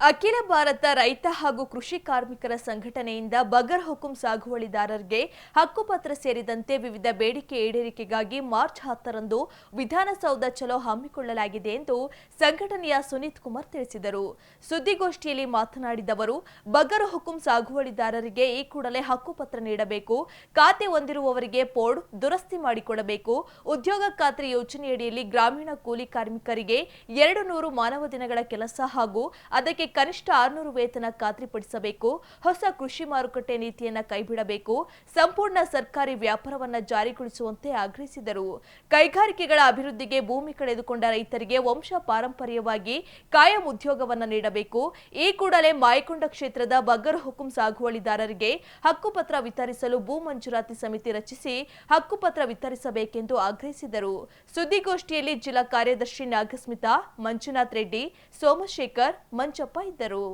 ಅಖಿಲ ಭಾರತ ರೈತ ಹಾಗೂ ಕೃಷಿ ಕಾರ್ಮಿಕರ ಸಂಘಟನೆಯಿಂದ ಬಗರ್ ಹುಕುಂ ಸಾಗುವಳಿದಾರರಿಗೆ ಹಕ್ಕುಪತ್ರ ಸೇರಿದಂತೆ ವಿವಿಧ ಬೇಡಿಕೆ ಈಡೇರಿಕೆಗಾಗಿ ಮಾರ್ಚ್ 10ರಂದು ವಿಧಾನಸೌಧ ಚಲೋ ಹಮ್ಮಿಕೊಳ್ಳಲಾಗಿದೆ ಎಂದು ಸಂಘಟನೆಯ ಸುನೀತ್ ಕುಮಾರ್ ತಿಳಿಸಿದರು. ಸುದ್ದಿಗೋಷ್ಠಿಯಲ್ಲಿ ಮಾತನಾಡಿದ ಅವರು, ಬಗರ್ ಹುಕುಂ ಸಾಗುವಳಿದಾರರಿಗೆ ಈ ಕೂಡಲೇ ಹಕ್ಕುಪತ್ರ ನೀಡಬೇಕು, ಖಾತೆ ಹೊಂದಿರುವವರಿಗೆ ಪೋರ್ಡ್ ದುರಸ್ತಿ ಮಾಡಿಕೊಡಬೇಕು, ಉದ್ಯೋಗ ಖಾತ್ರಿ ಯೋಜನೆಯಡಿಯಲ್ಲಿ ಗ್ರಾಮೀಣ ಕೂಲಿ ಕಾರ್ಮಿಕರಿಗೆ 200 ಮಾನವ ದಿನಗಳ ಕೆಲಸ ಹಾಗೂ ಅದಕ್ಕೆ ಕನಿಷ್ಠ 600 ವೇತನ ಖಾತ್ರಿಪಡಿಸಬೇಕು, ಹೊಸ ಕೃಷಿ ಮಾರುಕಟ್ಟೆ ನೀತಿಯನ್ನು ಕೈಬಿಡಬೇಕು, ಸಂಪೂರ್ಣ ಸರ್ಕಾರಿ ವ್ಯಾಪಾರವನ್ನು ಜಾರಿಗೊಳಿಸುವಂತೆ ಆಗ್ರಹಿಸಿದರು. ಕೈಗಾರಿಕೆಗಳ ಅಭಿವೃದ್ಧಿಗೆ ಭೂಮಿ ಕಳೆದುಕೊಂಡ ರೈತರಿಗೆ ವಂಶ ಪಾರಂಪರ್ಯವಾಗಿ ಕಾಯಂ ಉದ್ಯೋಗವನ್ನು ನೀಡಬೇಕು, ಈ ಕೂಡಲೇ ಮಾಯಕೊಂಡ ಕ್ಷೇತ್ರದ ಬಗರ್ ಹುಕುಂ ಸಾಗುವಳಿದಾರರಿಗೆ ಹಕ್ಕುಪತ್ರ ವಿತರಿಸಲು ಭೂ ಮಂಜೂರಾತಿ ಸಮಿತಿ ರಚಿಸಿ ಹಕ್ಕುಪತ್ರ ವಿತರಿಸಬೇಕೆಂದು ಆಗ್ರಹಿಸಿದರು. ಸುದ್ದಿಗೋಷ್ಠಿಯಲ್ಲಿ ಜಿಲ್ಲಾ ಕಾರ್ಯದರ್ಶಿ ನಾಗಸ್ಮಿತಾ, ಮಂಜುನಾಥ್ ರೆಡ್ಡಿ, ಸೋಮಶೇಖರ್, ಮಂಜಪ್ಪ ಇದ್ದರು.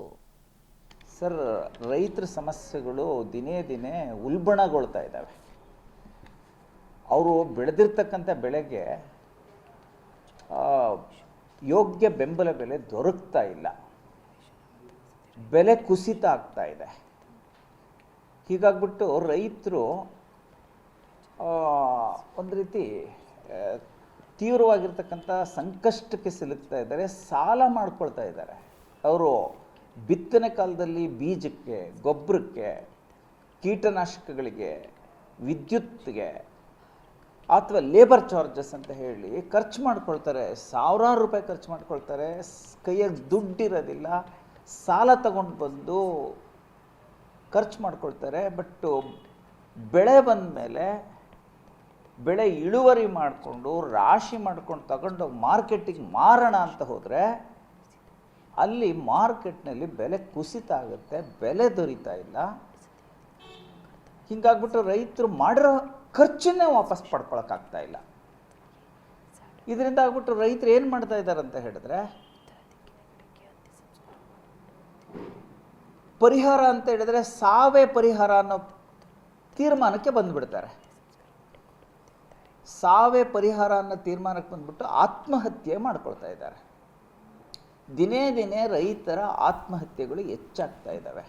ಸರ್, ರೈತರ ಸಮಸ್ಯೆಗಳು ದಿನೇ ದಿನೇ ಉಲ್ಬಣಗೊಳ್ತಾ ಇದ್ದಾವೆ. ಅವರು ಬೆಳೆದಿರ್ತಕ್ಕಂಥ ಬೆಳೆಗೆ ಯೋಗ್ಯ ಬೆಂಬಲ ಬೆಲೆ ದೊರಕ್ತಾ ಇಲ್ಲ, ಬೆಲೆ ಕುಸಿತ ಆಗ್ತಾ ಇದೆ. ಹೀಗಾಗ್ಬಿಟ್ಟು ರೈತರು ಒಂದು ರೀತಿ ತೀವ್ರವಾಗಿರ್ತಕ್ಕಂಥ ಸಂಕಷ್ಟಕ್ಕೆ ಸಿಲುಕ್ತಾ ಇದ್ದಾರೆ, ಸಾಲ ಮಾಡ್ಕೊಳ್ತಾ ಇದ್ದಾರೆ. ಅವರು ಬಿತ್ತನೆ ಕಾಲದಲ್ಲಿ ಬೀಜಕ್ಕೆ, ಗೊಬ್ಬರಕ್ಕೆ, ಕೀಟನಾಶಕಗಳಿಗೆ, ವಿದ್ಯುತ್ಗೆ ಅಥವಾ ಲೇಬರ್ ಚಾರ್ಜಸ್ ಅಂತ ಹೇಳಿ ಖರ್ಚು ಮಾಡ್ಕೊಳ್ತಾರೆ. ಸಾವಿರಾರು ರೂಪಾಯಿ ಖರ್ಚು ಮಾಡ್ಕೊಳ್ತಾರೆ. ಕೈಯಾಗಿ ದುಡ್ಡಿರೋದಿಲ್ಲ, ಸಾಲ ತಗೊಂಡು ಬಂದು ಖರ್ಚು ಮಾಡ್ಕೊಳ್ತಾರೆ. ಬಟ್ ಬೆಳೆ ಬಂದ ಮೇಲೆ ಬೆಳೆ ಇಳುವರಿ ಮಾಡಿಕೊಂಡು ರಾಶಿ ಮಾಡ್ಕೊಂಡು ತಗೊಂಡೋಗಿ ಮಾರ್ಕೆಟಿಗೆ ಮಾರೋಣ ಅಂತ ಹೋದರೆ ಅಲ್ಲಿ ಮಾರ್ಕೆಟ್ನಲ್ಲಿ ಬೆಲೆ ಕುಸಿತ ಆಗುತ್ತೆ, ಬೆಲೆ ದೊರೀತಾ ಇಲ್ಲ. ಹೀಗಾಗ್ಬಿಟ್ಟು ರೈತರು ಮಾಡಿರೋ ಖರ್ಚನ್ನೇ ವಾಪಸ್ ಪಡ್ಕೊಳಕ್ಕಾಗ್ತಾ ಇಲ್ಲ. ಇದರಿಂದ ಆಗ್ಬಿಟ್ಟು ರೈತರು ಏನು ಮಾಡ್ತಾ ಇದ್ದಾರೆ ಅಂತ ಹೇಳಿದ್ರೆ, ಪರಿಹಾರ ಅಂತ ಹೇಳಿದ್ರೆ ಸಾವೇ ಪರಿಹಾರ ಅನ್ನೋ ತೀರ್ಮಾನಕ್ಕೆ ಬಂದುಬಿಡ್ತಾರೆ. ಸಾವೇ ಪರಿಹಾರ ಅನ್ನೋ ತೀರ್ಮಾನಕ್ಕೆ ಬಂದ್ಬಿಟ್ಟು ಆತ್ಮಹತ್ಯೆ ಮಾಡ್ಕೊಳ್ತಾ ಇದ್ದಾರೆ. ದಿನೇ ದಿನೇ ರೈತರ ಆತ್ಮಹತ್ಯೆಗಳು ಹೆಚ್ಚಾಗ್ತಾ ಇದ್ದಾವೆ.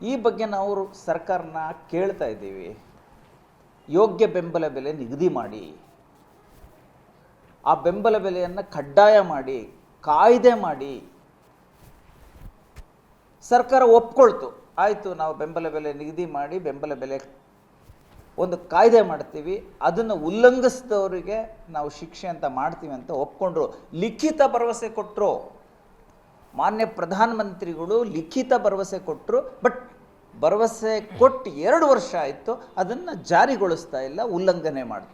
ಈ ಬಗ್ಗೆ ನಾವು ಸರ್ಕಾರನ ಕೇಳ್ತಾ ಇದ್ದೀವಿ, ಯೋಗ್ಯ ಬೆಂಬಲ ಬೆಲೆ ನಿಗದಿ ಮಾಡಿ, ಆ ಬೆಂಬಲ ಬೆಲೆಯನ್ನು ಕಡ್ಡಾಯ ಮಾಡಿ, ಕಾಯ್ದೆ ಮಾಡಿ. ಸರ್ಕಾರ ಒಪ್ಕೊಳ್ತು, ಆಯಿತು ನಾವು ಬೆಂಬಲ ಬೆಲೆ ನಿಗದಿ ಮಾಡಿ ಬೆಂಬಲ ಬೆಲೆ ಒಂದು ಕಾಯ್ದೆ ಮಾಡ್ತೀವಿ, ಅದನ್ನು ಉಲ್ಲಂಘಿಸಿದವರಿಗೆ ನಾವು ಶಿಕ್ಷೆ ಅಂತ ಮಾಡ್ತೀವಿ ಅಂತ ಒಪ್ಕೊಂಡ್ರು. ಲಿಖಿತ ಭರವಸೆ ಕೊಟ್ಟರು, ಮಾನ್ಯ ಪ್ರಧಾನಮಂತ್ರಿಗಳು ಲಿಖಿತ ಭರವಸೆ ಕೊಟ್ಟರು. ಬಟ್ ಭರವಸೆ ಕೊಟ್ಟು 2 ವರ್ಷ ಆಯಿತು, ಅದನ್ನು ಜಾರಿಗೊಳಿಸ್ತಾ ಇಲ್ಲ, ಉಲ್ಲಂಘನೆ ಮಾಡ್ತಾರೆ.